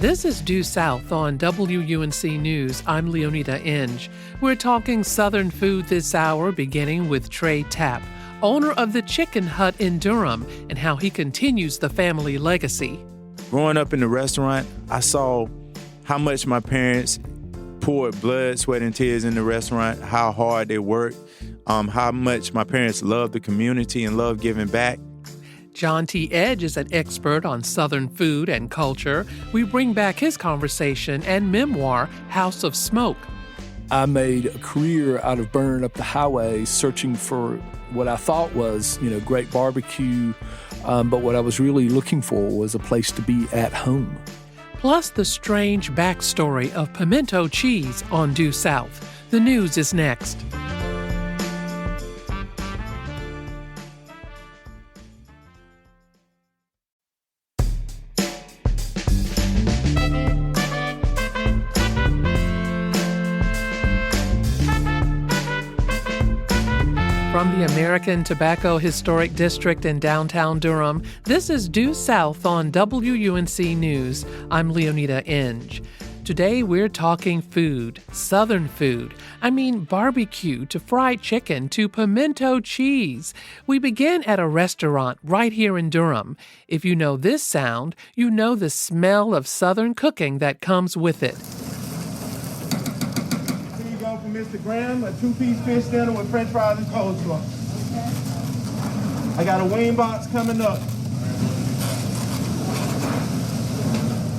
This is Due South on WUNC News. I'm Leonida Inge. We're talking Southern food this hour, beginning with Tre Tapp, owner of the Chicken Hut in Durham, and how he continues the family legacy. Growing up in the restaurant, I saw how much my parents poured blood, sweat, and tears in the restaurant, how hard they worked, how much my parents loved the community and loved giving back. John T. Edge is an expert on Southern food and culture. We bring back his conversation and memoir, House of Smoke. I made a career out of burning up the highway, searching for what I thought was, great barbecue. But what I was really looking for was a place to be at home. Plus the strange backstory of pimento cheese on Due South. The news is next. From the American Tobacco Historic District in downtown Durham, this is Due South on WUNC News. I'm Leonida Inge. Today we're talking food, Southern food. I mean barbecue to fried chicken to pimento cheese. We begin at a restaurant right here in Durham. If you know this sound, you know the smell of Southern cooking that comes with it. Mr. Graham, a 2-piece fish dinner with french fries and coleslaw. Okay. I got a wing box coming up.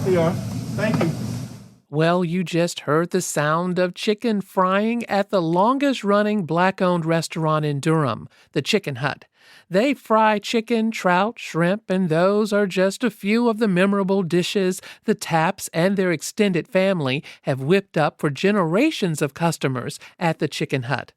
Here you are. Thank you. Well, you just heard the sound of chicken frying at the longest-running Black-owned restaurant in Durham, the Chicken Hut. They fry chicken, trout, shrimp, and those are just a few of the memorable dishes the Tapps and their extended family have whipped up for generations of customers at the Chicken Hut.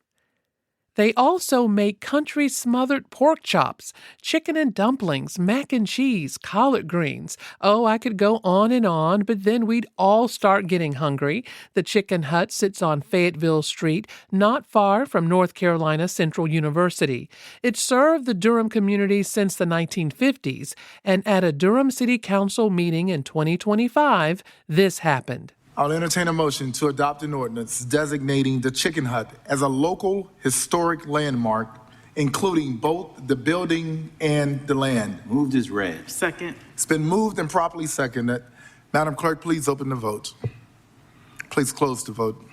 They also make country-smothered pork chops, chicken and dumplings, mac and cheese, collard greens. Oh, I could go on, but then we'd all start getting hungry. The Chicken Hut sits on Fayetteville Street, not far from North Carolina Central University. It served the Durham community since the 1950s, and at a Durham City Council meeting in 2025, this happened. I'll entertain a motion to adopt an ordinance designating the Chicken Hut as a local historic landmark, including both the building and the land. Moved as read. Second. It's been moved and properly seconded. Madam Clerk, please open the vote. Please close the vote.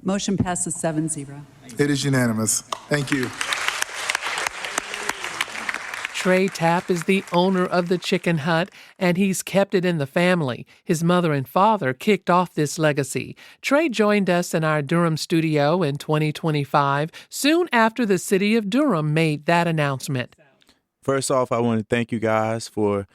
Motion passes 7-0. It is unanimous. Thank you. Tre Tapp is the owner of the Chicken Hut, and he's kept it in the family. His mother and father kicked off this legacy. Tre joined us in our Durham studio in 2025, soon after the city of Durham made that announcement. First off, I want to thank you guys for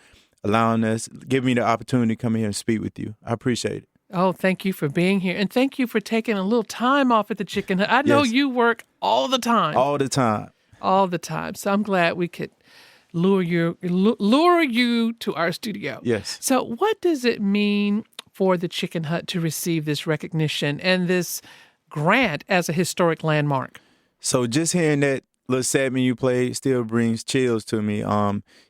allowing us, giving me the opportunity to come here and speak with you. I appreciate it. Oh, thank you for being here, and thank you for taking a little time off at the Chicken Hut. I know you work all the time. All the time. All the time. So I'm glad we could lure you to our studio. Yes. So what does it mean for the Chicken Hut to receive this recognition and this grant as a historic landmark? So just hearing that little segment you played still brings chills to me.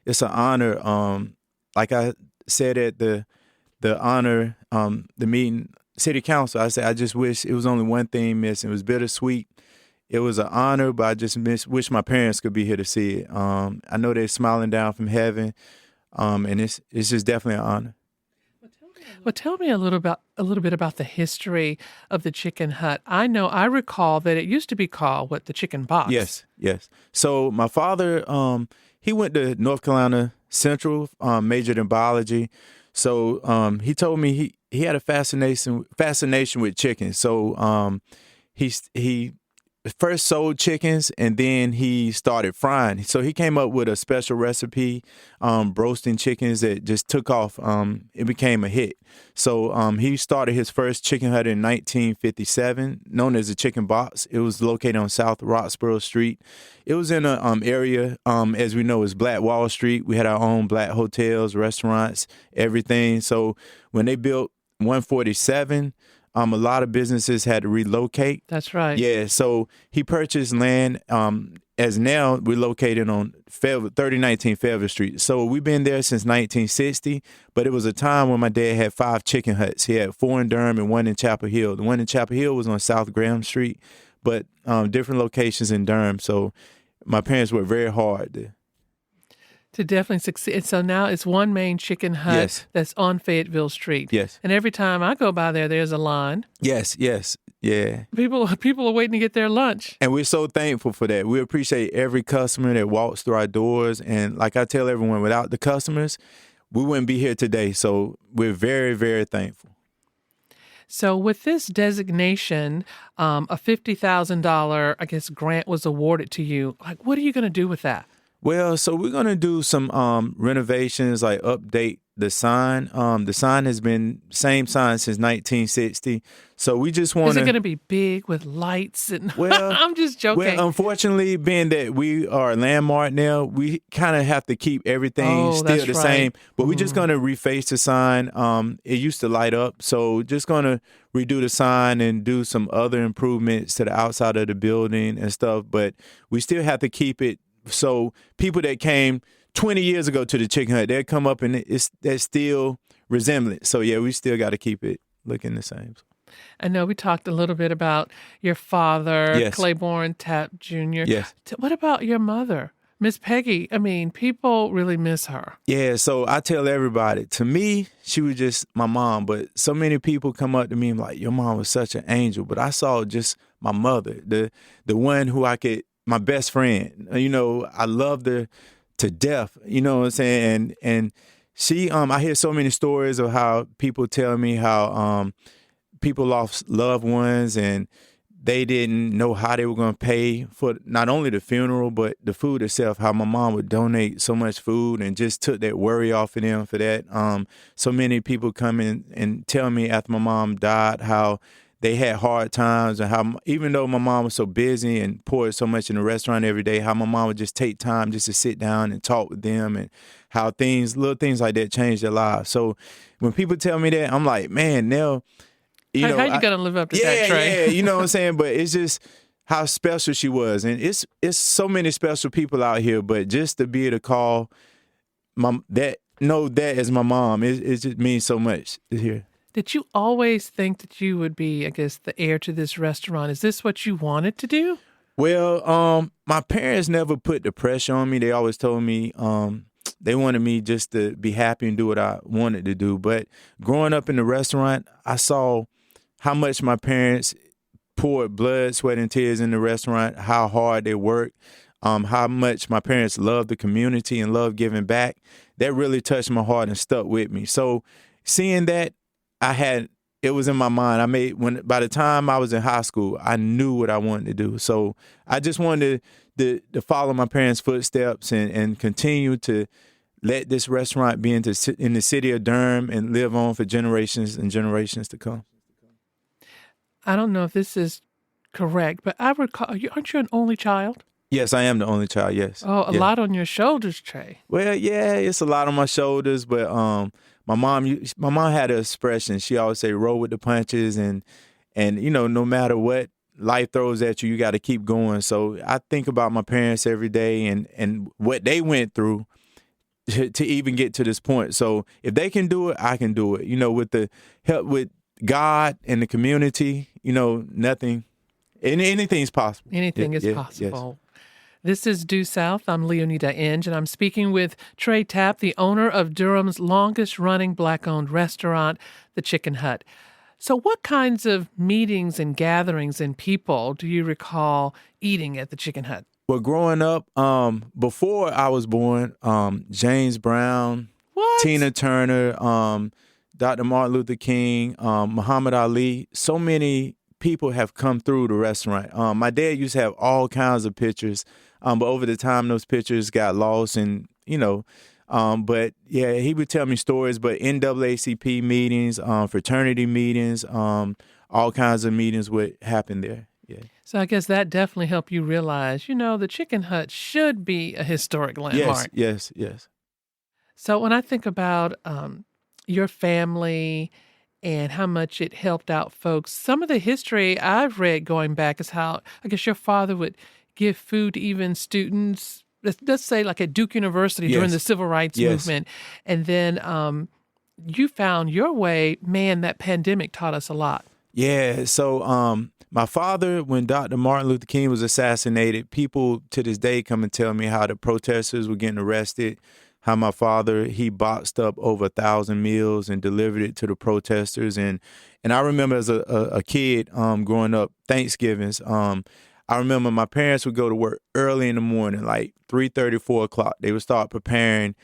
It's an honor. Like I said at the honor, the meeting, City Council, I said I just wish it was only one thing missing. It was bittersweet. It was an honor, but I just wish my parents could be here to see it. I know they're smiling down from heaven, and it's just definitely an honor. Well, tell me a little bit about the history of the Chicken Hut. I recall that it used to be called the Chicken Box. Yes. So my father, he went to North Carolina Central, majored in biology. So he told me he had a fascination with chicken. So he first sold chickens, and then he started frying. So he came up with a special recipe, roasting chickens that just took off. It became a hit. So he started his first Chicken Hut in 1957, known as the Chicken Box. It was located on South Roxborough Street. It was in an area, as we know, is Black Wall Street. We had our own black hotels, restaurants, everything. So when they built 147, A lot of businesses had to relocate. That's right. Yeah, so he purchased land. As now we're located on 3019 Fayetteville Street. So we've been there since 1960, but it was a time when my dad had 5 chicken huts. He had 4 in Durham and 1 in Chapel Hill. The one in Chapel Hill was on South Graham Street, but different locations in Durham. So my parents worked very hard to definitely succeed. So now it's one main chicken hut Yes. that's on Fayetteville Street. Yes. And every time I go by there, there's a line. Yes, yeah. People are waiting to get their lunch. And we're so thankful for that. We appreciate every customer that walks through our doors. And like I tell everyone, without the customers, we wouldn't be here today. So we're very, very thankful. So with this designation, a $50,000, I guess, grant was awarded to you. Like, what are you going to do with that? Well, so we're going to do some renovations, like update the sign. The sign has been same sign since 1960. So we just want Is it going to be big with lights? And Well, I'm just joking. Well, unfortunately, being that we are a landmark now, we kind of have to keep everything still that's the right. same. But we're just going to reface the sign. It used to light up. So just going to redo the sign and do some other improvements to the outside of the building and stuff. But we still have to keep it. So people that came 20 years ago to the chicken hut, they'll come up and that's still resemblant. So, yeah, we still got to keep it looking the same. I know we talked a little bit about your father, Yes. Claiborne Tapp Jr. Yes. What about your mother, Miss Peggy? I mean, people really miss her. Yeah, so I tell everybody, to me, she was just my mom, but so many people come up to me and like, your mom was such an angel. But I saw just my mother, the one who my best friend. I loved her to death, you know what I'm saying? And she, I hear so many stories of how people tell me how people lost loved ones and they didn't know how they were going to pay for not only the funeral, but the food itself, how my mom would donate so much food and just took that worry off of them for that. So many people come in and tell me after my mom died how they had hard times and how even though my mom was so busy and poured so much in the restaurant every day, how my mom would just take time just to sit down and talk with them and how little things like that changed their lives. So when people tell me that, I'm like, man, now, How you going to live up to that, Tre? Yeah, you know what I'm saying? But it's just how special she was. And it's so many special people out here, but just to be able to call that as my mom, it just means so much to hear. Did you always think that you would be, I guess, the heir to this restaurant? Is this what you wanted to do? Well, my parents never put the pressure on me. They always told me they wanted me just to be happy and do what I wanted to do. But growing up in the restaurant, I saw how much my parents poured blood, sweat, and tears in the restaurant, how hard they worked, how much my parents loved the community and loved giving back. That really touched my heart and stuck with me. So seeing that, it was in my mind. By the time I was in high school, I knew what I wanted to do. So I just wanted to follow my parents' footsteps and continue to let this restaurant be in the city of Durham and live on for generations and generations to come. I don't know if this is correct, but I recall, aren't you an only child? Yes, I am the only child, yes. Oh, a lot on your shoulders, Tre. Well, yeah, it's a lot on my shoulders, but my mom had an expression. She always say, roll with the punches, and no matter what life throws at you, you got to keep going. So I think about my parents every day and what they went through to even get to this point. So if they can do it, I can do it. With the help with God and the community, anything's possible. Anything is possible. Yes. This is Due South. I'm Leonida Inge, and I'm speaking with Tre Tapp, the owner of Durham's longest-running Black-owned restaurant, The Chicken Hut. So what kinds of meetings and gatherings and people do you recall eating at The Chicken Hut? Well, growing up, before I was born, James Brown, Tina Turner, Dr. Martin Luther King, Muhammad Ali, so many people have come through the restaurant. My dad used to have all kinds of pictures, but over the time, those pictures got lost and, but yeah, he would tell me stories, but NAACP meetings, fraternity meetings, all kinds of meetings would happen there. Yeah. So I guess that definitely helped you realize, the Chicken Hut should be a historic landmark. Yes. So when I think about your family and how much it helped out folks. Some of the history I've read going back is how, I guess, your father would give food to even students, let's say like at Duke University during the Civil Rights movement. And then you found your way. Man, that pandemic taught us a lot. Yeah, so my father, when Dr. Martin Luther King was assassinated, people to this day come and tell me how the protesters were getting arrested, how my father, he boxed up over 1,000 meals and delivered it to the protesters. And I remember as a kid growing up, Thanksgivings, I remember my parents would go to work early in the morning, like 3:30, 4 o'clock. They would start preparing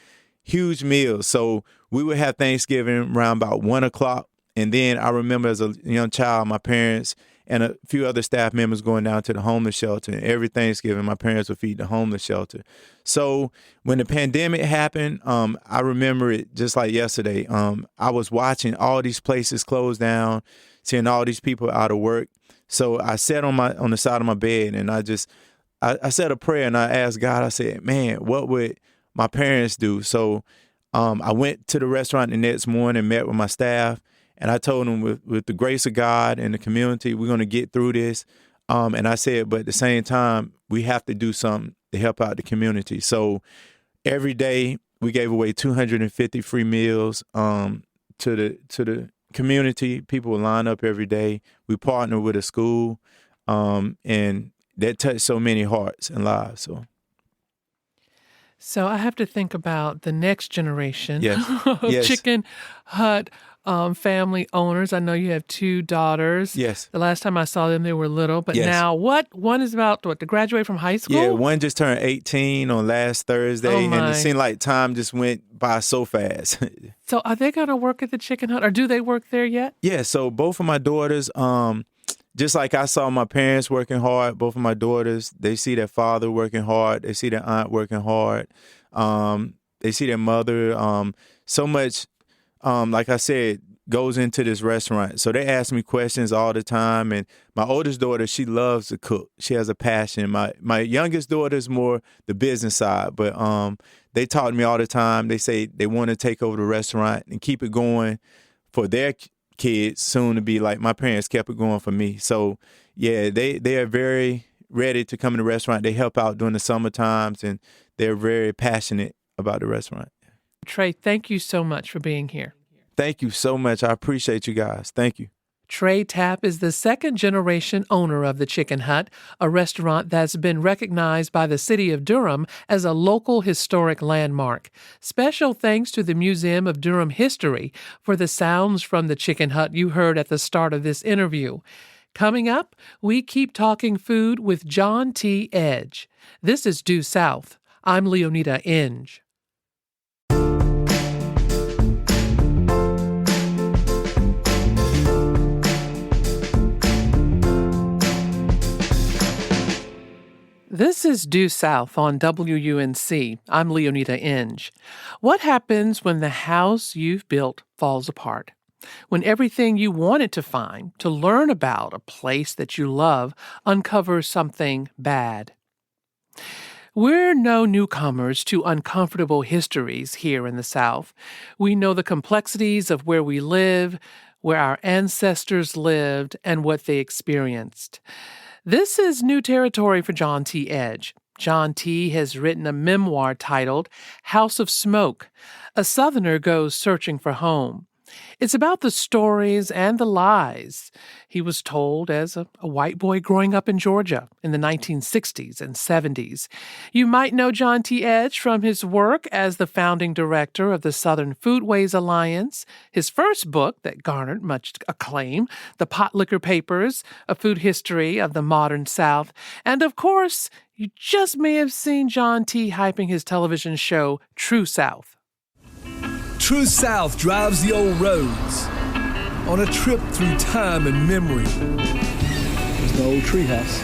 huge meals. So we would have Thanksgiving around about 1 o'clock. And then I remember as a young child, my parents and a few other staff members going down to the homeless shelter. And every Thanksgiving, my parents would feed the homeless shelter. So when the pandemic happened, I remember it just like yesterday. I was watching all these places close down, seeing all these people out of work. So I sat on the side of my bed and I said a prayer and I asked God, I said, man, what would my parents do? So I went to the restaurant the next morning and met with my staff. And I told them with the grace of God and the community, we're going to get through this. And I said, but at the same time, we have to do something to help out the community. So every day we gave away 250 free meals to the community. People would line up every day. We partnered with a school, and that touched so many hearts and lives. So I have to think about the next generation of Yes. Chicken Hut family owners. I know you have 2 daughters. Yes. The last time I saw them, they were little. But Yes. now one is about to graduate from high school? Yeah, one just turned 18 on last Thursday, Oh, and my. it seemed like time just went by so fast. So are they going to work at the Chicken Hut, or do they work there yet? Yeah, so both of my daughters, just like I saw my parents working hard, both of my daughters, they see their father working hard. They see their aunt working hard. They see their mother. So much, like I said, goes into this restaurant. So they ask me questions all the time. And my oldest daughter, she loves to cook. She has a passion. My youngest daughter is more the business side. But they talk to me all the time. They say they want to take over the restaurant and keep it going for their kids, soon to be like my parents kept it going for me. So, yeah, they are very ready to come in the restaurant. They help out during the summer times, and they're very passionate about the restaurant. Tre, thank you so much for being here. Thank you so much. I appreciate you guys. Thank you. Tre Tapp is the second-generation owner of the Chicken Hut, a restaurant that's been recognized by the city of Durham as a local historic landmark. Special thanks to the Museum of Durham History for the sounds from the Chicken Hut you heard at the start of this interview. Coming up, we keep talking food with John T. Edge. This is Due South. I'm Leonita Inge. This is Due South on WUNC. I'm Leonita Inge. What happens when the house you've built falls apart? When everything you wanted to find, to learn about a place that you love, uncovers something bad? We're no newcomers to uncomfortable histories here in the South. We know the complexities of where we live, where our ancestors lived, and what they experienced. This is new territory for John T. Edge. John T. has written a memoir titled House of Smoke. A Southerner goes searching for home. It's about the stories and the lies he was told as a white boy growing up in Georgia in the 1960s and 70s. You might know John T. Edge from his work as the founding director of the Southern Foodways Alliance, his first book that garnered much acclaim, The Potlikker Papers, A Food History of the Modern South, and of course, you just may have seen John T. hyping his television show, TrueSouth. TrueSouth drives the old roads on a trip through time and memory. There's my old treehouse.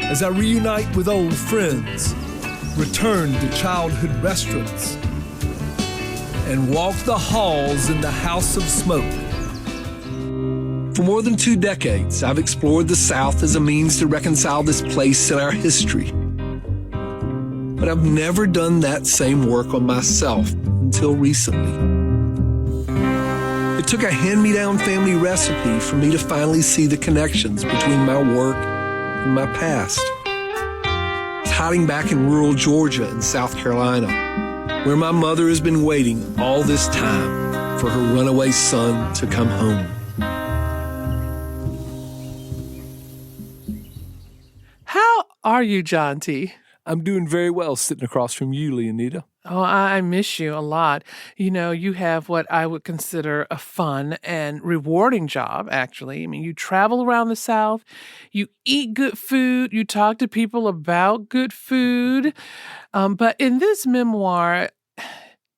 As I reunite with old friends, return to childhood restaurants, and walk the halls in the House of Smoke. For more than 2 decades, I've explored the South as a means to reconcile this place in our history. But I've never done that same work on myself until recently. It took a hand-me-down family recipe for me to finally see the connections between my work and my past. It's hiding back in rural Georgia and South Carolina, where my mother has been waiting all this time for her runaway son to come home. How are you, John T.? I'm doing very well sitting across from you, Leonida. Oh, I miss you a lot. You know, you have what I would consider a fun and rewarding job, actually. I mean, you travel around the South, you eat good food, you talk to people about good food. But in this memoir,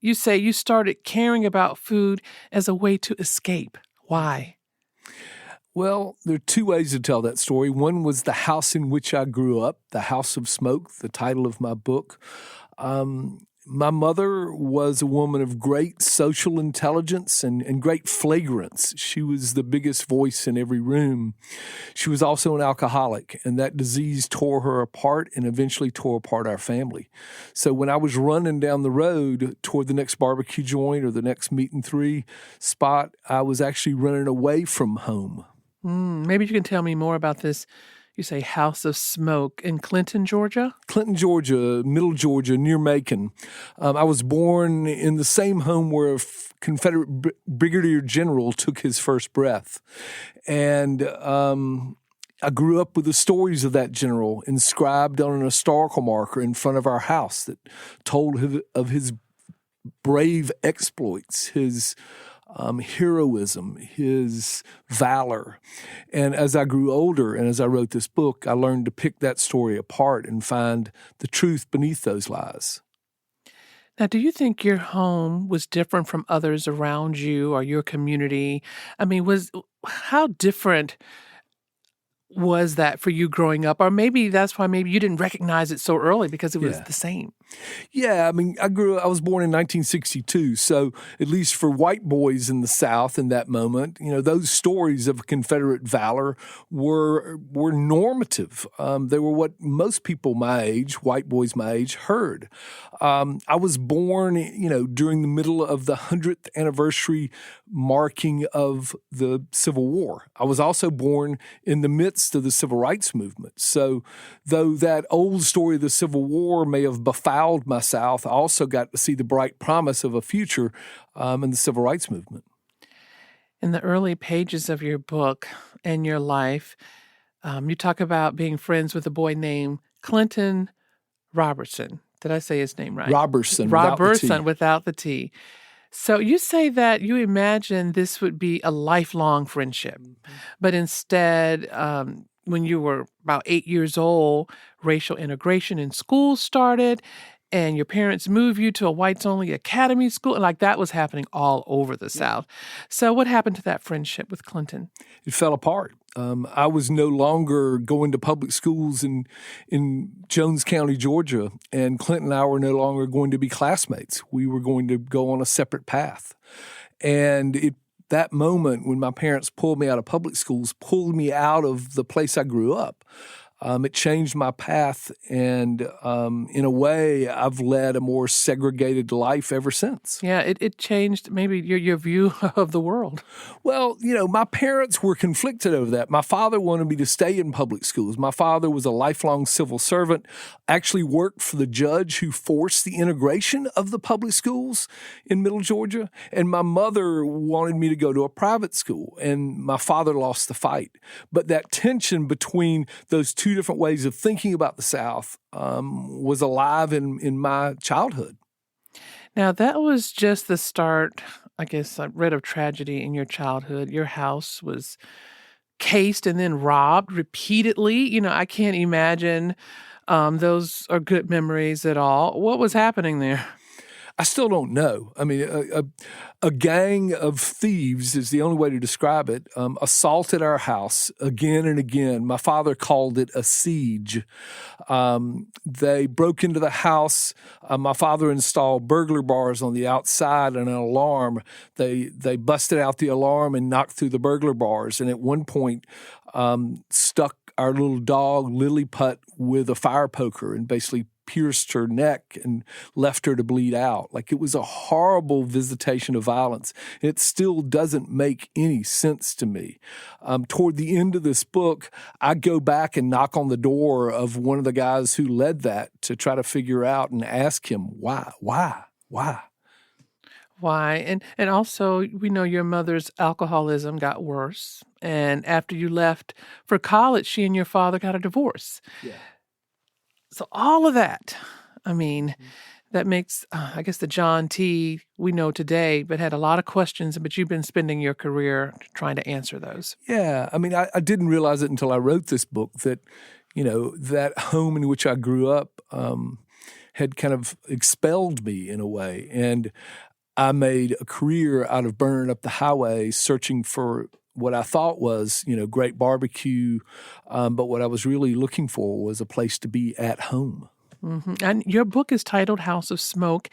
you say you started caring about food as a way to escape. Why? Well, there are two ways to tell that story. One was the house in which I grew up, The House of Smoke, the title of my book. My mother was a woman of great social intelligence and great flagrance. She was the biggest voice in every room. She was also an alcoholic, and that disease tore her apart and eventually tore apart our family. So when I was running down the road toward the next barbecue joint or the next meat and three spot, I was actually running away from home. Maybe you can tell me more about this. You say House of Smoke in Clinton, Georgia? Clinton, Georgia, middle Georgia, near Macon. I was born in the same home where a Confederate brigadier general took his first breath. And I grew up with the stories of that general inscribed on an historical marker in front of our house that told of his brave exploits, his heroism, his valor. And as I grew older and as I wrote this book, I learned to pick that story apart and find the truth beneath those lies. Now, do you think your home was different from others around you or your community? I mean, how different was that for you growing up? Or maybe that's why maybe you didn't recognize it so early because it was the same. Yeah, I mean, I was born in 1962, so at least for white boys in the South in that moment, you know, those stories of Confederate valor were normative. They were what most people my age, white boys my age, heard. I was born, you know, during the middle of the 100th anniversary marking of the Civil War. I was also born in the midst of the Civil Rights Movement. So though that old story of the Civil War may have befouled my South, I also got to see the bright promise of a future in the Civil Rights Movement. In the early pages of your book and your life, you talk about being friends with a boy named Clinton Robertson. Did I say his name right? Robertson. Without the T. So you say that you imagine this would be a lifelong friendship, but instead, when you were about 8 years old, racial integration in schools started, and your parents moved you to a whites-only academy school, and like that was happening all over the South. So what happened to that friendship with Clinton? It fell apart. I was no longer going to public schools in Jones County, Georgia, and Clinton and I were no longer going to be classmates. We were going to go on a separate path. And that moment when my parents pulled me out of public schools, pulled me out of the place I grew up, it changed my path, and in a way, I've led a more segregated life ever since. Yeah, it changed maybe your view of the world. Well, you know, my parents were conflicted over that. My father wanted me to stay in public schools. My father was a lifelong civil servant, actually worked for the judge who forced the integration of the public schools in Middle Georgia, and my mother wanted me to go to a private school, and my father lost the fight. But that tension between those two different ways of thinking about the South was alive in my childhood. Now, that was just the start, I guess, I read of tragedy in your childhood. Your house was cased and then robbed repeatedly. You know, I can't imagine those are good memories at all. What was happening there? I still don't know. I mean, a gang of thieves is the only way to describe it, assaulted our house again and again. My father called it a siege. They broke into the house. My father installed burglar bars on the outside and an alarm. They busted out the alarm and knocked through the burglar bars, and at one point stuck our little dog, Lilliput, with a fire poker and basically pierced her neck and left her to bleed out. Like, it was a horrible visitation of violence. It still doesn't make any sense to me. Toward the end of this book, I go back and knock on the door of one of the guys who led that to try to figure out and ask him, why? Why? And also, we know your mother's alcoholism got worse. And after you left for college, she and your father got a divorce. Yeah. So all of that, I mean, that makes, I guess, the John T. we know today, but had a lot of questions, but you've been spending your career trying to answer those. Yeah. I mean, I didn't realize it until I wrote this book that, that home in which I grew up had kind of expelled me in a way. And I made a career out of burning up the highway, searching for what I thought was, great barbecue. But what I was really looking for was a place to be at home. Mm-hmm. And your book is titled House of Smoke.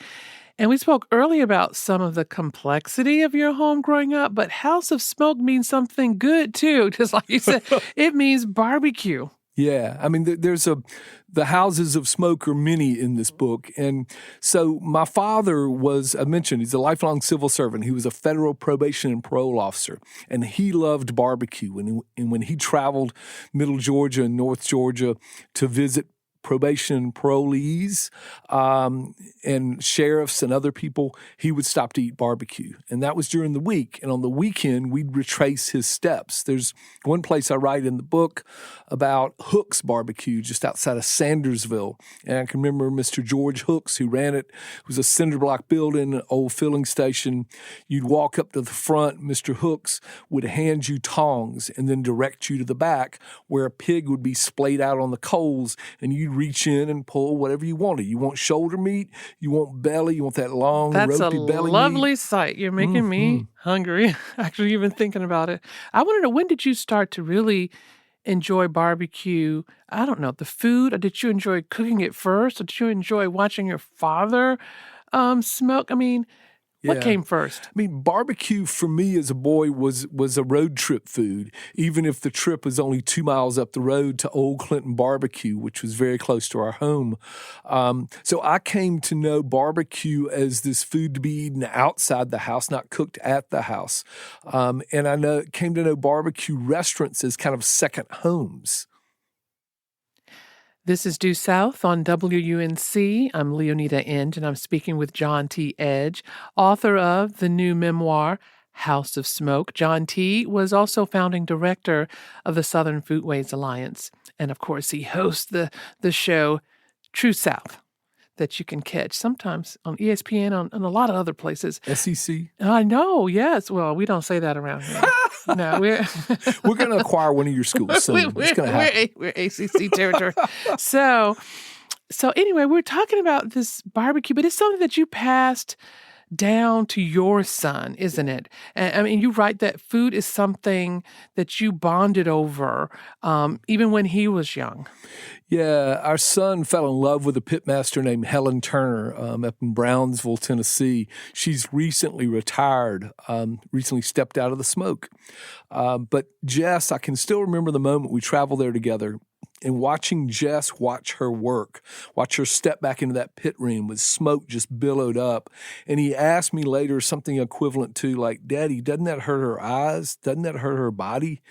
And we spoke earlier about some of the complexity of your home growing up, but House of Smoke means something good too. Just like you said, it means barbecue. Yeah. I mean, the houses of smoke are many in this book. And so my father I mentioned, he's a lifelong civil servant. He was a federal probation and parole officer, and he loved barbecue. And when he traveled Middle Georgia and North Georgia to visit probation parolees and sheriffs and other people, he would stop to eat barbecue. And that was during the week. And on the weekend, we'd retrace his steps. There's one place I write in the book about Hook's Barbecue just outside of Sandersville. And I can remember Mr. George Hooks, who ran it. It was a cinder block building, an old filling station. You'd walk up to the front. Mr. Hooks would hand you tongs and then direct you to the back where a pig would be splayed out on the coals, and you'd reach in and pull whatever you wanted. You want shoulder meat, you want belly, you want that long, ropey belly That's a lovely sight. You're making me hungry, actually, even thinking about it. I want to know, when did you start to really enjoy barbecue? I don't know, the food, or did you enjoy cooking it first, or did you enjoy watching your father smoke? I mean, what came first? I mean, barbecue for me as a boy was a road trip food, even if the trip was only 2 miles up the road to Old Clinton Barbecue, which was very close to our home. So I came to know barbecue as this food to be eaten outside the house, not cooked at the house. And I came to know barbecue restaurants as kind of second homes. This is Due South on WUNC. I'm Leonida End, and I'm speaking with John T. Edge, author of the new memoir, House of Smoke. John T. was also founding director of the Southern Foodways Alliance. And, of course, he hosts the show TrueSouth that you can catch sometimes on ESPN and a lot of other places. SEC? I know, yes. Well, we don't say that around here. No, we're going to acquire one of your schools soon. It's going to happen. We're ACC territory. So anyway, we're talking about this barbecue, but it's something that you passed down to your son, isn't it? And, I mean, you write that food is something that you bonded over, even when he was young. Yeah, our son fell in love with a pitmaster named Helen Turner up in Brownsville, Tennessee. She's recently retired, recently stepped out of the smoke. But Jess, I can still remember the moment we traveled there together and watching Jess watch her work, watch her step back into that pit room with smoke just billowed up. And he asked me later something equivalent to like, Daddy, doesn't that hurt her eyes? Doesn't that hurt her body?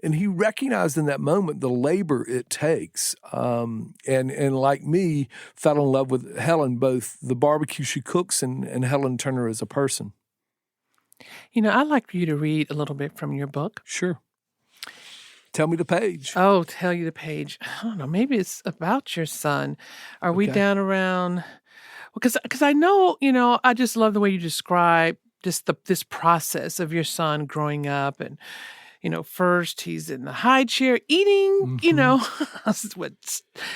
And he recognized in that moment the labor it takes. And like me, fell in love with Helen, both the barbecue she cooks and Helen Turner as a person. You know, I'd like for you to read a little bit from your book. Sure. Tell me the page. Oh, tell you the page. I don't know. Maybe it's about your son. Are we down around? Because I know, I just love the way you describe just this process of your son growing up. And, first he's in the high chair eating, and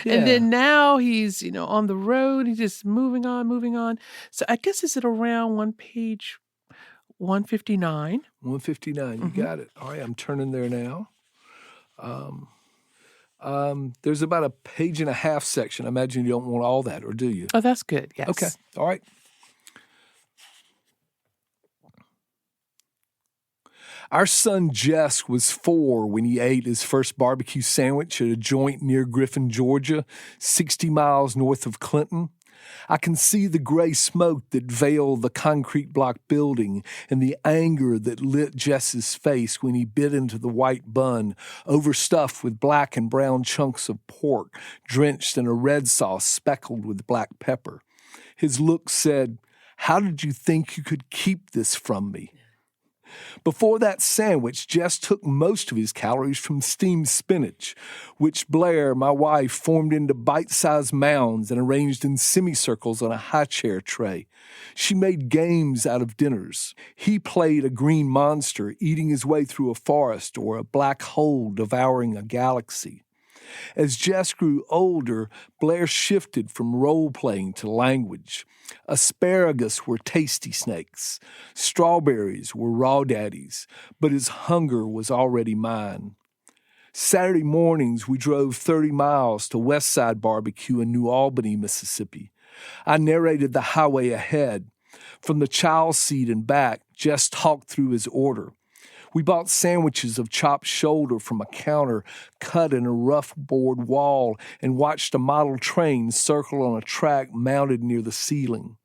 then now he's, on the road. He's just moving on. So I guess is it around one page 159? 159. You got it. All right. I'm turning there now. There's about a page and a half section. I imagine you don't want all that, or do you? Oh, that's good. Yes. Okay. All right. Our son Jess was 4 when he ate his first barbecue sandwich at a joint near Griffin, Georgia, 60 miles north of Clinton. I can see the gray smoke that veiled the concrete block building and the anger that lit Jess's face when he bit into the white bun, overstuffed with black and brown chunks of pork, drenched in a red sauce speckled with black pepper. His look said, "How did you think you could keep this from me?" Before that sandwich, Jess took most of his calories from steamed spinach, which Blair, my wife, formed into bite-sized mounds and arranged in semicircles on a high-chair tray. She made games out of dinners. He played a green monster eating his way through a forest or a black hole devouring a galaxy. As Jess grew older, Blair shifted from role-playing to language. Asparagus were tasty snakes. Strawberries were raw daddies, but his hunger was already mine. Saturday mornings, we drove 30 miles to Westside Barbecue in New Albany, Mississippi. I narrated the highway ahead. From the child seat and back, Jess talked through his order. We bought sandwiches of chopped shoulder from a counter cut in a rough board wall and watched a model train circle on a track mounted near the ceiling.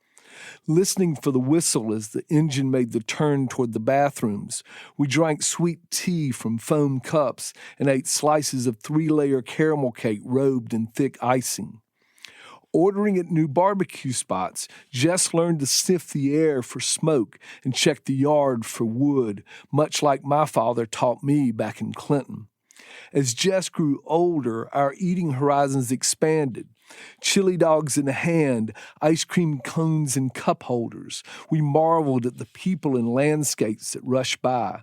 Listening for the whistle as the engine made the turn toward the bathrooms, we drank sweet tea from foam cups and ate slices of 3-layer caramel cake robed in thick icing. Ordering at new barbecue spots, Jess learned to sniff the air for smoke and check the yard for wood, much like my father taught me back in Clinton. As Jess grew older, our eating horizons expanded. Chili dogs in hand, ice cream cones in cup holders. We marveled at the people and landscapes that rushed by.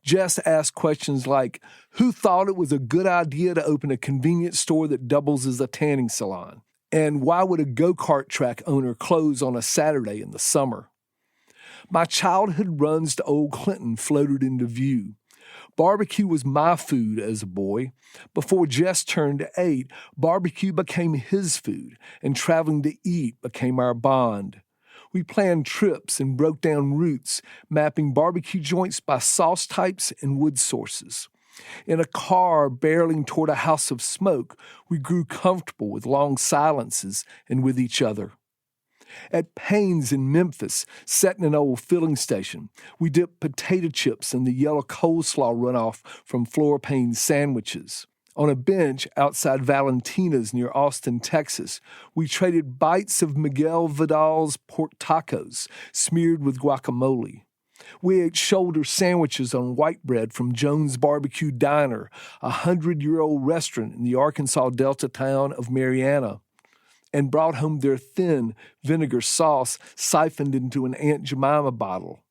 Jess asked questions like, who thought it was a good idea to open a convenience store that doubles as a tanning salon? And why would a go-kart track owner close on a Saturday in the summer? My childhood runs to Old Clinton floated into view. Barbecue was my food as a boy. Before Jess turned 8, barbecue became his food, and traveling to eat became our bond. We planned trips and broke down routes, mapping barbecue joints by sauce types and wood sources. In a car barreling toward a house of smoke, we grew comfortable with long silences and with each other. At Payne's in Memphis, set in an old filling station, we dipped potato chips in the yellow coleslaw runoff from Flora Payne's sandwiches. On a bench outside Valentina's near Austin, Texas, we traded bites of Miguel Vidal's pork tacos, smeared with guacamole. We ate shoulder sandwiches on white bread from Jones Barbecue Diner, a 100-year-old restaurant in the Arkansas Delta town of Marianna, and brought home their thin vinegar sauce siphoned into an Aunt Jemima bottle.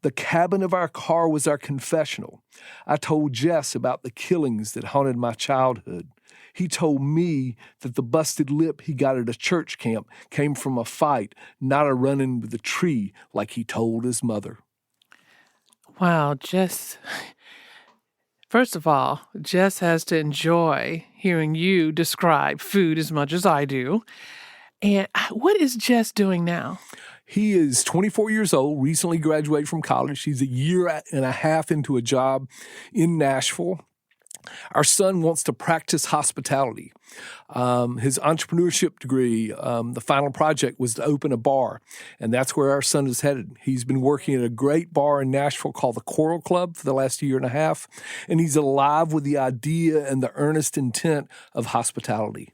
The cabin of our car was our confessional. I told Jess about the killings that haunted my childhood. He told me that the busted lip he got at a church camp came from a fight, not a run-in with a tree like he told his mother. Wow, Jess. First of all, Jess has to enjoy hearing you describe food as much as I do. And what is Jess doing now? He is 24 years old, recently graduated from college. He's a year and a half into a job in Nashville. Our son wants to practice hospitality. His entrepreneurship degree, the final project was to open a bar, and that's where our son is headed. He's been working at a great bar in Nashville called the Coral Club for the last year and a half, and he's alive with the idea and the earnest intent of hospitality.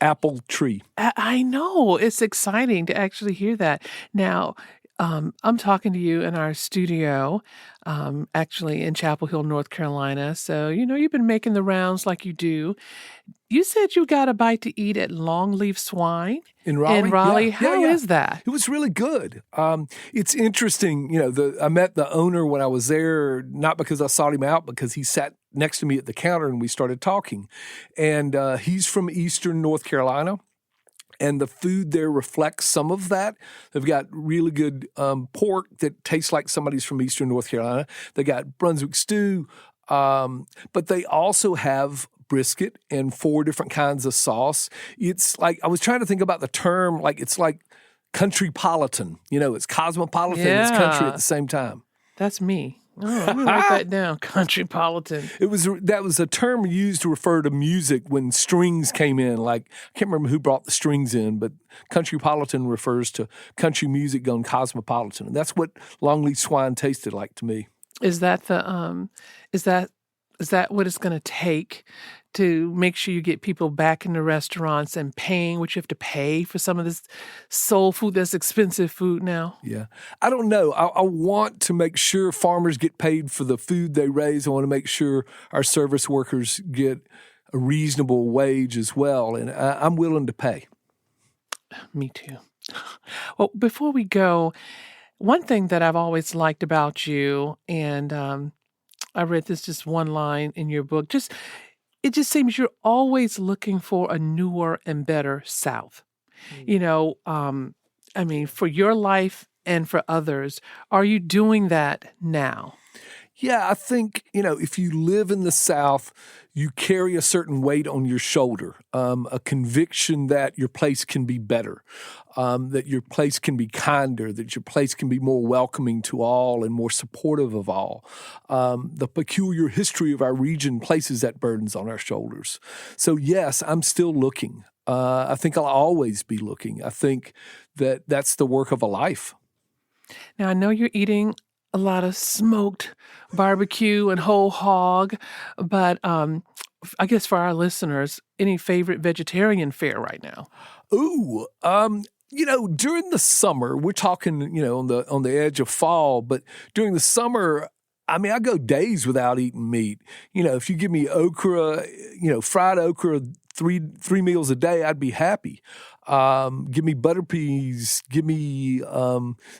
Apple tree. I know. It's exciting to actually hear that. Now, I'm talking to you in our studio, actually in Chapel Hill, North Carolina. So, you've been making the rounds like you do. You said you got a bite to eat at Longleaf Swine in Raleigh. In Raleigh. Yeah, How is that? It was really good. It's interesting. I met the owner when I was there, not because I sought him out, because he sat next to me at the counter and we started talking. And he's from Eastern North Carolina. And the food there reflects some of that. They've got really good pork that tastes like somebody's from Eastern North Carolina. They got Brunswick stew, but they also have brisket and 4 different kinds of sauce. It's like, I was trying to think about the term, like it's like countrypolitan. It's cosmopolitan and it's country at the same time. That's me. Oh, I'm going to write that down. Countrypolitan. That was a term used to refer to music when strings came in. Like, I can't remember who brought the strings in, but countrypolitan refers to country music gone cosmopolitan. And that's what longleaf swine tasted like to me. Is that the is that what it's going to take to make sure you get people back into restaurants and paying what you have to pay for some of this soul food that's expensive food now? Yeah. I don't know. I want to make sure farmers get paid for the food they raise. I want to make sure our service workers get a reasonable wage as well. And I'm willing to pay. Me too. Well, before we go, one thing that I've always liked about you, and I read this just one line in your book, it just seems you're always looking for a newer and better South. You know, I mean, for your life and for others, are you doing that now? Yeah, I think, if you live in the South, you carry a certain weight on your shoulder, a conviction that your place can be better, that your place can be kinder, that your place can be more welcoming to all and more supportive of all. The peculiar history of our region places that burdens on our shoulders. So yes, I'm still looking. I think I'll always be looking. I think that that's the work of a life. Now, I know you're eating a lot of smoked barbecue and whole hog, but I guess for our listeners, any favorite vegetarian fare right now? Ooh, during the summer, we're talking, on the edge of fall, but during the summer, I mean, I go days without eating meat. If you give me okra, fried okra, three meals a day, I'd be happy. Give me butter peas, give me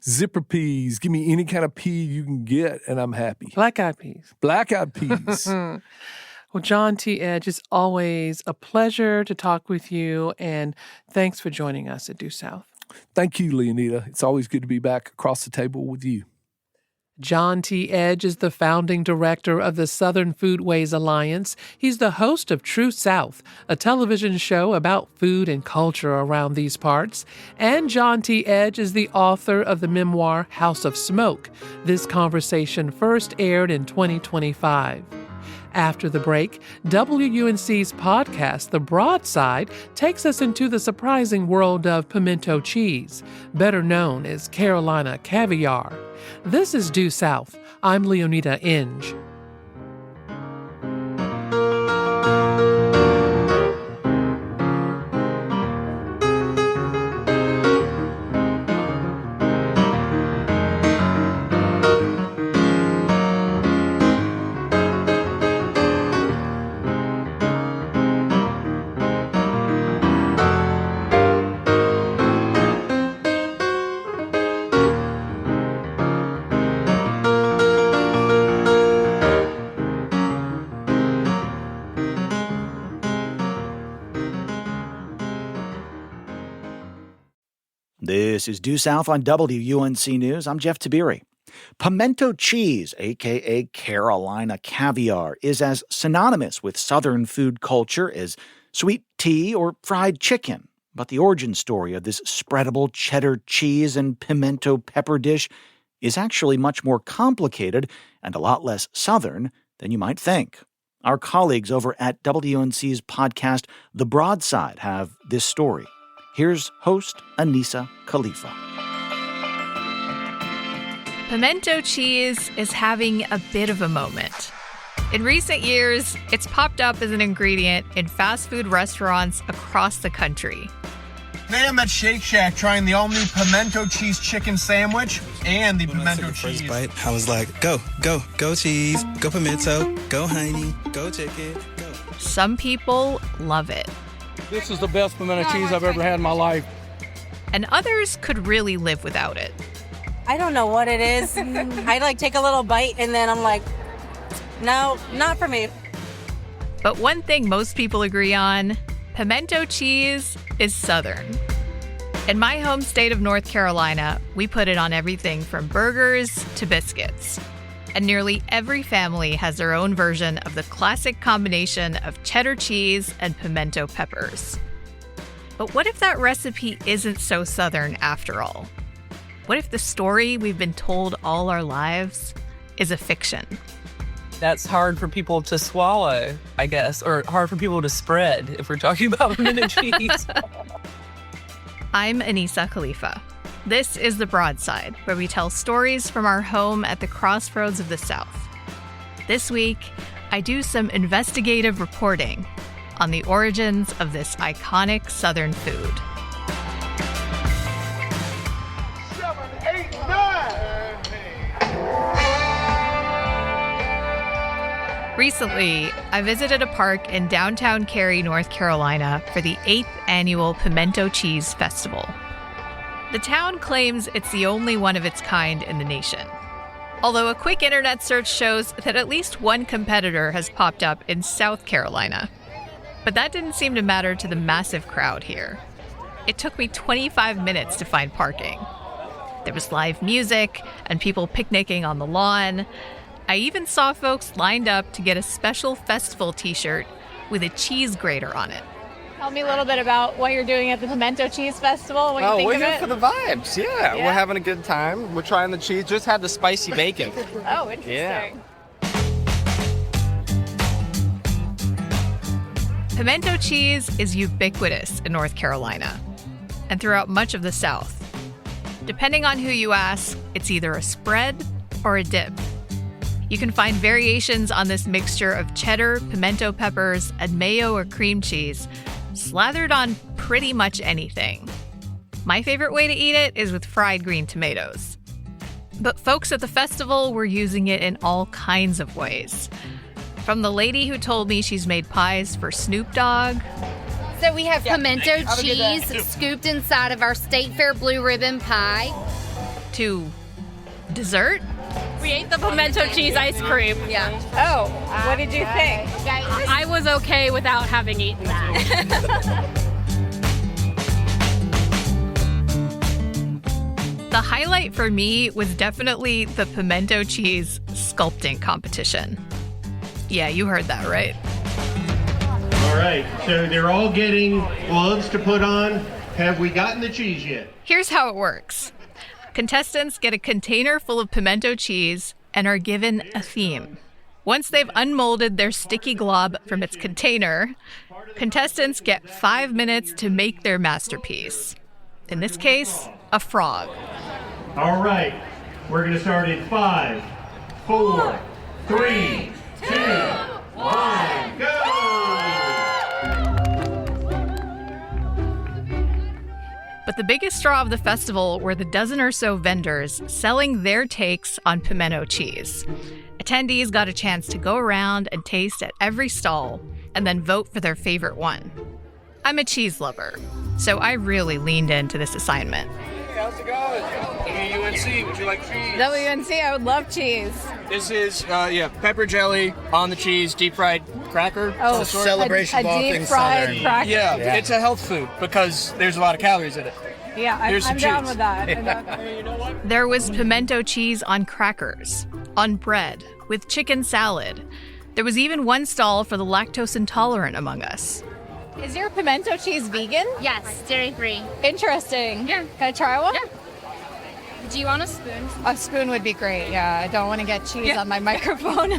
zipper peas, give me any kind of pea you can get, and I'm happy. Black-eyed peas. Black-eyed peas. Well, John T. Edge, it's always a pleasure to talk with you, and thanks for joining us at Due South. Thank you, Leonida. It's always good to be back across the table with you. John T. Edge is the founding director of the Southern Foodways Alliance. He's the host of TrueSouth, a television show about food and culture around these parts. And John T. Edge is the author of the memoir House of Smoke. This conversation first aired in 2025. After the break, WUNC's podcast, The Broadside, takes us into the surprising world of pimento cheese, better known as Carolina caviar. This is Due South. I'm Leonida Inge. This is Due South on WUNC News. I'm Jeff Tabiri. Pimento cheese, a.k.a. Carolina caviar, is as synonymous with Southern food culture as sweet tea or fried chicken. But the origin story of this spreadable cheddar cheese and pimento pepper dish is actually much more complicated and a lot less Southern than you might think. Our colleagues over at WUNC's podcast, The Broadside, have this story. Here's host Anissa Khalifa. Pimento cheese is having a bit of a moment. In recent years, it's popped up as an ingredient in fast food restaurants across the country. Today I'm at Shake Shack trying the all-new pimento cheese chicken sandwich and the pimento cheese. First bite, I was like, go cheese, go pimento, go honey, go chicken, go. Some people love it. This is the best pimento cheese I've ever had in my life. And others could really live without it. I don't know what it is. I take a little bite and then I'm like, no, not for me. But one thing most people agree on, pimento cheese is Southern. In my home state of North Carolina, we put it on everything from burgers to biscuits. And nearly every family has their own version of the classic combination of cheddar cheese and pimento peppers. But what if that recipe isn't so Southern after all? What if the story we've been told all our lives is a fiction. That's hard for people to swallow, I guess, or hard for people to spread if we're talking about pimento cheese. I'm Anissa Khalifa. This is The Broadside, where we tell stories from our home at the crossroads of the South. This week, I do some investigative reporting on the origins of this iconic Southern food. 7, 8, 9. Recently, I visited a park in downtown Cary, North Carolina for the 8th annual Pimento Cheese Festival. The town claims it's the only one of its kind in the nation. Although a quick internet search shows that at least one competitor has popped up in South Carolina. But that didn't seem to matter to the massive crowd here. It took me 25 minutes to find parking. There was live music and people picnicking on the lawn. I even saw folks lined up to get a special festival t-shirt with a cheese grater on it. Tell me a little bit about what you're doing at the Pimento Cheese Festival. What you think we're of here it? for the vibes. Yeah, we're having a good time. We're trying the cheese. Just had the spicy bacon. Oh, interesting. Yeah. Pimento cheese is ubiquitous in North Carolina and throughout much of the South. Depending on who you ask, it's either a spread or a dip. You can find variations on this mixture of cheddar, pimento peppers, and mayo or cream cheese, slathered on pretty much anything. My favorite way to eat it is with fried green tomatoes. But folks at the festival were using it in all kinds of ways. From the lady who told me she's made pies for Snoop Dogg. So we have pimento cheese scooped inside of our State Fair Blue Ribbon pie. To dessert. We ate the pimento cheese ice cream. Yeah. Oh, what did you think? I was okay without having eaten that. The highlight for me was definitely the pimento cheese sculpting competition. Yeah, you heard that right. All right, so they're all getting gloves to put on. Have we gotten the cheese yet? Here's how it works. Contestants get a container full of pimento cheese and are given a theme. Once they've unmolded their sticky glob from its container, contestants get 5 minutes to make their masterpiece. In this case, a frog. All right, we're going to start in 5, 4, 3, 2, 1, go! But the biggest draw of the festival were the dozen or so vendors selling their takes on pimento cheese. Attendees got a chance to go around and taste at every stall and then vote for their favorite one. I'm a cheese lover, so I really leaned into this assignment. How's it going? WUNC, would you like cheese? WNC, I would love cheese. This is, pepper jelly on the cheese, deep fried cracker. Oh, It's a celebration of all deep things fried Southern. cracker. Yeah, it's a health food because there's a lot of calories in it. Yeah, Here's I'm some down cheese. with that. There was pimento cheese on crackers, on bread, with chicken salad. There was even one stall for the lactose intolerant among us. Is your pimento cheese vegan? Yes, dairy-free. Interesting. Yeah. Can I try one? Yeah. Do you want a spoon? A spoon would be great, yeah. I don't want to get cheese on my microphone.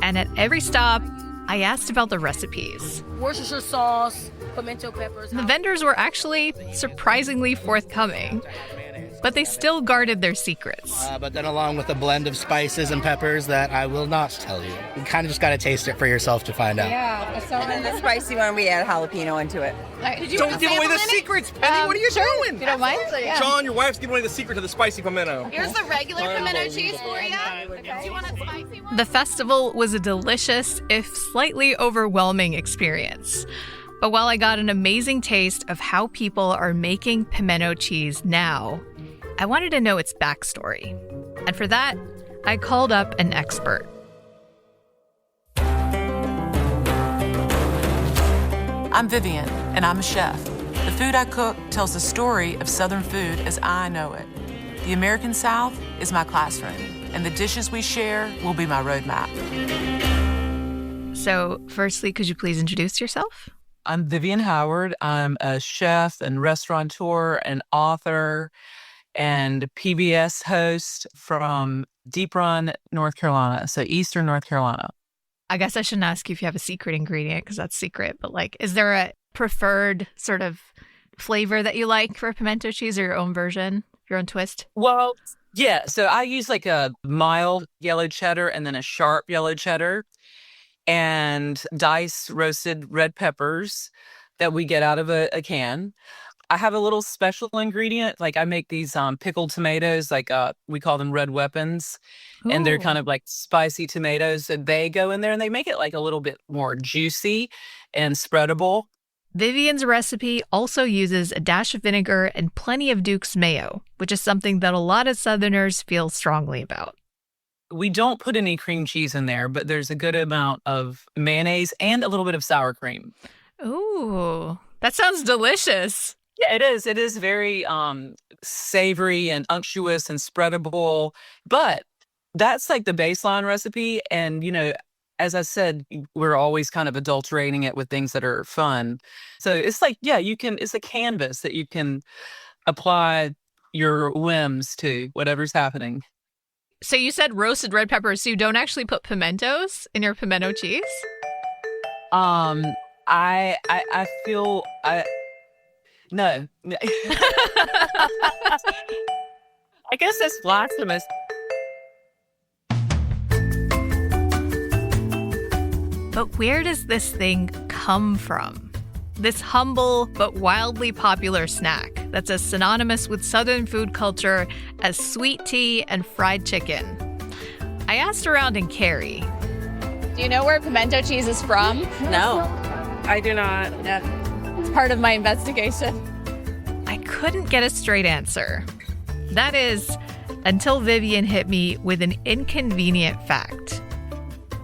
And at every stop, I asked about the recipes. Worcestershire sauce, pimento peppers. The vendors were actually surprisingly forthcoming, but they still guarded their secrets. But then along with a blend of spices and peppers that I will not tell you. You kind of just got to taste it for yourself to find out. Yeah. And then the spicy one, we add jalapeno into it. Don't give away the secrets, Penny. What are you doing? If you don't mind? Yeah. John, your wife's giving away the secret to the spicy pimento. Here's the regular pimento cheese for you. Do you want a spicy one? The festival was a delicious, if slightly overwhelming experience. But while I got an amazing taste of how people are making pimento cheese now, I wanted to know its backstory. And for that, I called up an expert. I'm Vivian, and I'm a chef. The food I cook tells the story of Southern food as I know it. The American South is my classroom, and the dishes we share will be my roadmap. So, firstly, could you please introduce yourself? I'm Vivian Howard. I'm a chef and restaurateur and author and PBS host from Deep Run, North Carolina. So Eastern North Carolina. I guess I shouldn't ask you if you have a secret ingredient because that's secret. But like, is there a preferred sort of flavor that you like for pimento cheese, or your own version, your own twist? Well, yeah. So I use like a mild yellow cheddar and then a sharp yellow cheddar and diced roasted red peppers that we get out of a can. I have a little special ingredient. Like I make these pickled tomatoes, like we call them red weapons. Ooh. And they're kind of like spicy tomatoes. And they go in there and they make it like a little bit more juicy and spreadable. Vivian's recipe also uses a dash of vinegar and plenty of Duke's mayo, which is something that a lot of Southerners feel strongly about. We don't put any cream cheese in there, but there's a good amount of mayonnaise and a little bit of sour cream. Ooh, that sounds delicious. Yeah, it is. It is very savory and unctuous and spreadable. But that's like the baseline recipe. And, you know, as I said, we're always kind of adulterating it with things that are fun. So it's like, yeah, it's a canvas that you can apply your whims to whatever's happening. So you said roasted red peppers, so you don't actually put pimentos in your pimento cheese? I feel no. I guess that's blasphemous. But where does this thing come from? This humble but wildly popular snack that's as synonymous with Southern food culture as sweet tea and fried chicken. I asked around in Cary. Do you know where pimento cheese is from? No. I do not. It's part of my investigation. I couldn't get a straight answer. That is, until Vivian hit me with an inconvenient fact.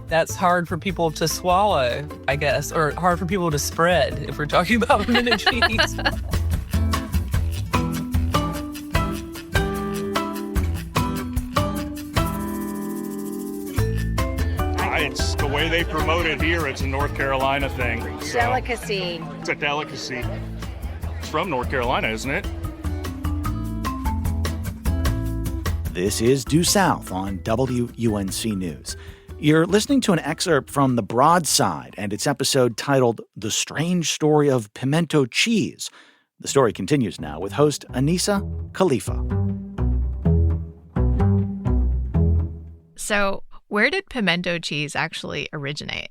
That's hard for people to swallow, I guess, or hard for people to spread if we're talking about pimento cheese. It's the way they promote it here. It's a North Carolina thing. So Delicacy. it's a delicacy. It's from North Carolina, isn't it? This is Due South on WUNC News. You're listening to an excerpt from the Broadside and its episode titled The Strange Story of Pimento Cheese. The story continues now with host Anissa Khalifa. So, where did pimento cheese actually originate?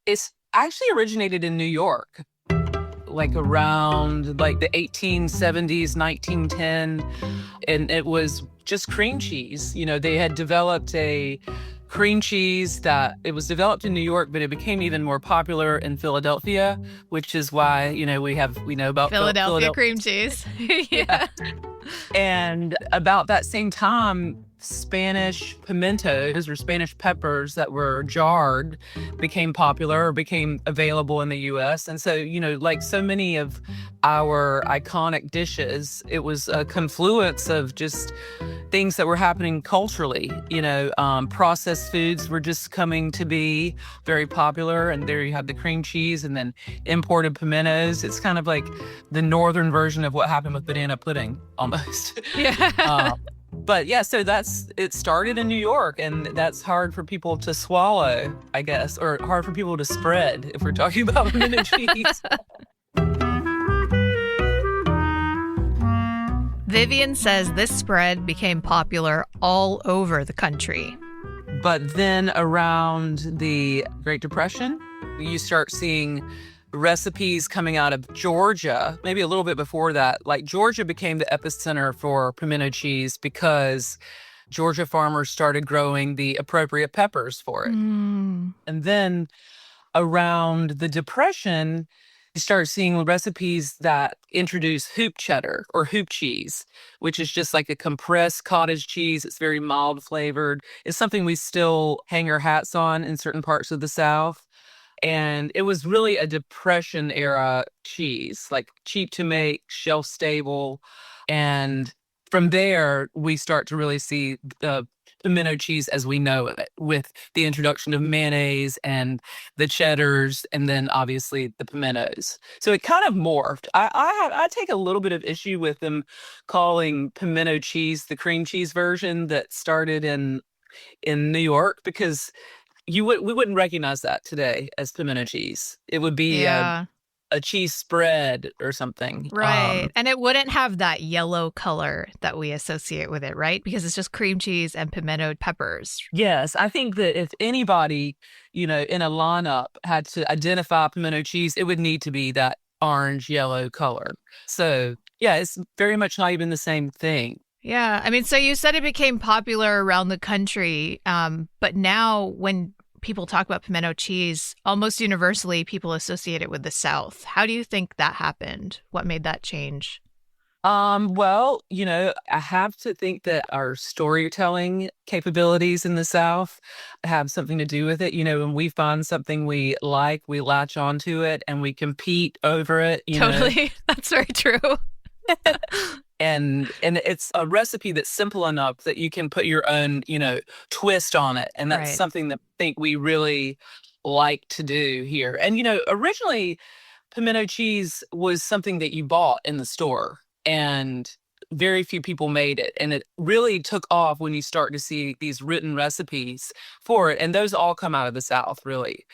It's actually originated in New York, like around like the 1870s, 1910, and it was just cream cheese. You know, they had developed a cream cheese that it was developed in New York, but it became even more popular in Philadelphia, which is why, you know, we know about Philadelphia cream cheese. Yeah. And about that same time, Spanish pimentos or Spanish peppers that were jarred became popular or became available in the U.S. And so, you know, like so many of our iconic dishes, it was a confluence of just things that were happening culturally. You know, processed foods were just coming to be very popular. And there you have the cream cheese and then imported pimentos. It's kind of like the northern version of what happened with banana pudding almost. Yeah. But yeah, so it started in New York, and that's hard for people to swallow, I guess, or hard for people to spread if we're talking about pimento cheese. Vivian says this spread became popular all over the country. But then around the Great Depression, you start seeing recipes coming out of Georgia, maybe a little bit before that. Like Georgia became the epicenter for pimento cheese because Georgia farmers started growing the appropriate peppers for it. And then around the Depression, you start seeing recipes that introduce hoop cheddar or hoop cheese, which is just like a compressed cottage cheese. It's very mild flavored. It's something we still hang our hats on in certain parts of the South. And it was really a Depression era cheese, like cheap to make, shelf stable. And from there, we start to really see the pimento cheese as we know it, with the introduction of mayonnaise and the cheddars, and then obviously the pimentos. So it kind of morphed. I take a little bit of issue with them calling pimento cheese the cream cheese version that started in New York, because we wouldn't recognize that today as pimento cheese. It would be a cheese spread or something. Right. And it wouldn't have that yellow color that we associate with it, right? Because it's just cream cheese and pimento peppers. Yes. I think that if anybody, in a lineup had to identify pimento cheese, it would need to be that orange yellow color. So yeah, it's very much not even the same thing. Yeah. I mean, so you said it became popular around the country, but now when people talk about pimento cheese, almost universally people associate it with the South. How do you think that happened? What made that change? Well, I have to think that our storytelling capabilities in the South have something to do with it. When we find something we like, we latch onto it and we compete over it. Totally. That's very true. And it's a recipe that's simple enough that you can put your own, twist on it. And that's something that I think we really like to do here. And, originally pimento cheese was something that you bought in the store, and very few people made it. And it really took off when you start to see these written recipes for it. And those all come out of the South, really.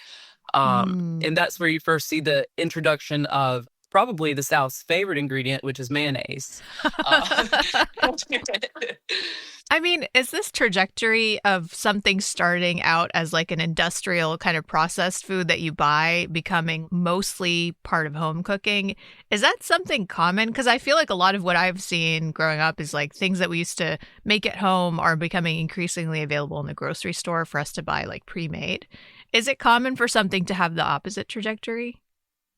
And that's where you first see the introduction of probably the South's favorite ingredient, which is mayonnaise. I mean, is this trajectory of something starting out as like an industrial kind of processed food that you buy becoming mostly part of home cooking, is that something common? Because I feel like a lot of what I've seen growing up is like things that we used to make at home are becoming increasingly available in the grocery store for us to buy like pre-made. Is it common for something to have the opposite trajectory?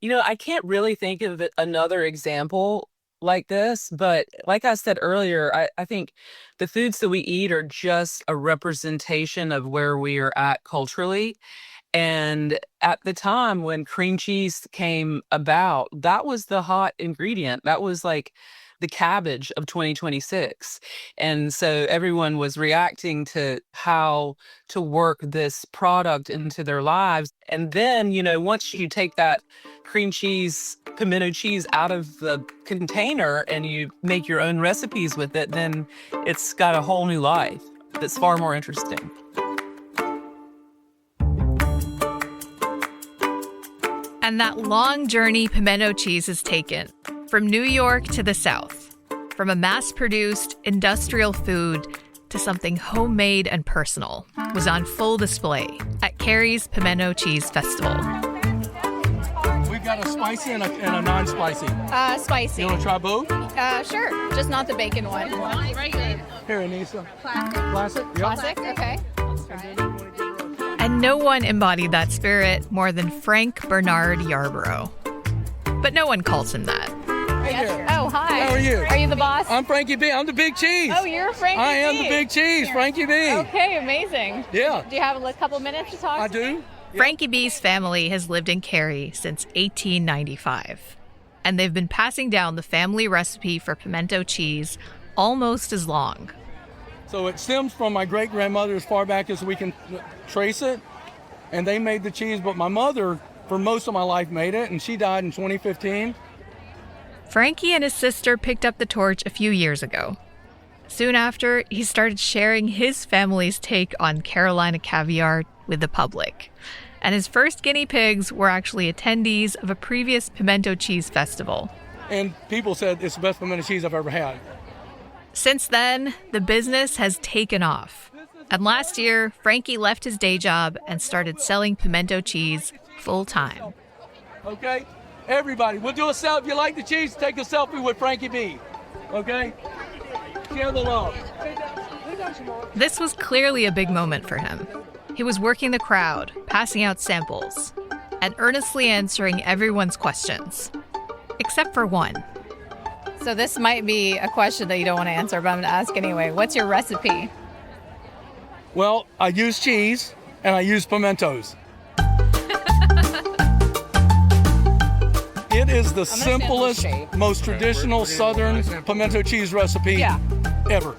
I can't really think of another example like this, but like I said earlier, I think the foods that we eat are just a representation of where we are at culturally. And at the time when cream cheese came about, that was the hot ingredient. That was like the cabbage of 2026. And so everyone was reacting to how to work this product into their lives. And then, once you take that cream cheese, pimento cheese out of the container and you make your own recipes with it, then it's got a whole new life that's far more interesting. And that long journey pimento cheese has taken from New York to the South, from a mass-produced industrial food to something homemade and personal, was on full display at Cary's Pimento Cheese Festival. We've got a spicy and a non-spicy. Spicy. You want to try both? Sure. Just not the bacon one. Here, Anissa. Classic? Yep. Classic? Okay. Let's try it. And no one embodied that spirit more than Frank Bernard Yarborough. But no one calls him that. Hey there. Oh, hi. How are you? Are you the boss? I'm Frankie B. I'm the big cheese. Oh, you're Frankie B. I am the big cheese, Frankie B. Okay, amazing. Yeah. Do you have a couple minutes to talk? I do. Frankie B's family has lived in Cary since 1895. And they've been passing down the family recipe for pimento cheese almost as long. So it stems from my great-grandmother as far back as we can trace it. And they made the cheese, but my mother, for most of my life, made it, and she died in 2015. Frankie and his sister picked up the torch a few years ago. Soon after, he started sharing his family's take on Carolina caviar with the public. And his first guinea pigs were actually attendees of a previous pimento cheese festival. And people said it's the best pimento cheese I've ever had. Since then, the business has taken off. And last year, Frankie left his day job and started selling pimento cheese full-time. Okay? Everybody, we'll do a selfie. If you like the cheese, take a selfie with Frankie B. Okay? Share the love. This was clearly a big moment for him. He was working the crowd, passing out samples, and earnestly answering everyone's questions, except for one. So this might be a question that you don't want to answer, but I'm going to ask anyway. What's your recipe? Well, I use cheese, and I use pimentos. It is the simplest, most traditional Southern pimento cheese recipe ever.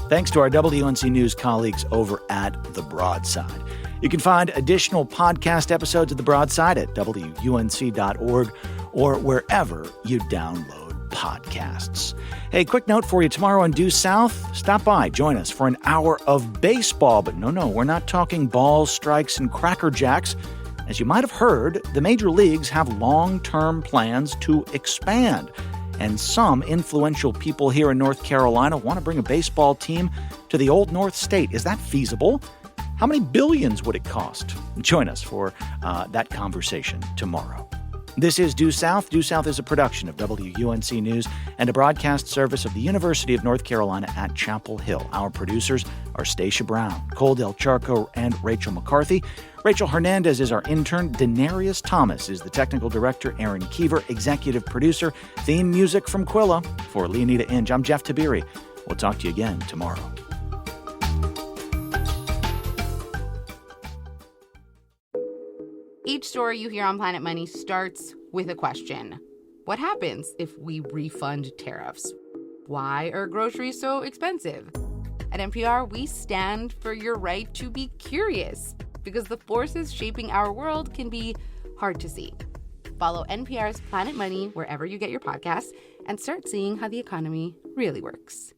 Thanks to our WUNC News colleagues over at the Broadside. You can find additional podcast episodes of the Broadside at WUNC.org or wherever you download podcasts. Hey, quick note for you. Tomorrow on Due South, stop by. Join us for an hour of baseball. But no, we're not talking balls, strikes, and Cracker Jacks. As you might have heard, the major leagues have long-term plans to expand. And some influential people here in North Carolina want to bring a baseball team to the Old North State. Is that feasible? How many billions would it cost? Join us for that conversation tomorrow. This is Due South. Due South is a production of WUNC News and a broadcast service of the University of North Carolina at Chapel Hill. Our producers are Stacia Brown, Cole Del Charco, and Rachel McCarthy. Rachel Hernandez is our intern. Denarius Thomas is the technical director. Aaron Keever, executive producer. Theme music from Quilla. For Leonida Inge, I'm Jeff Tabiri. We'll talk to you again tomorrow. Each story you hear on Planet Money starts with a question. What happens if we refund tariffs? Why are groceries so expensive? At NPR, we stand for your right to be curious, because the forces shaping our world can be hard to see. Follow NPR's Planet Money wherever you get your podcasts and start seeing how the economy really works.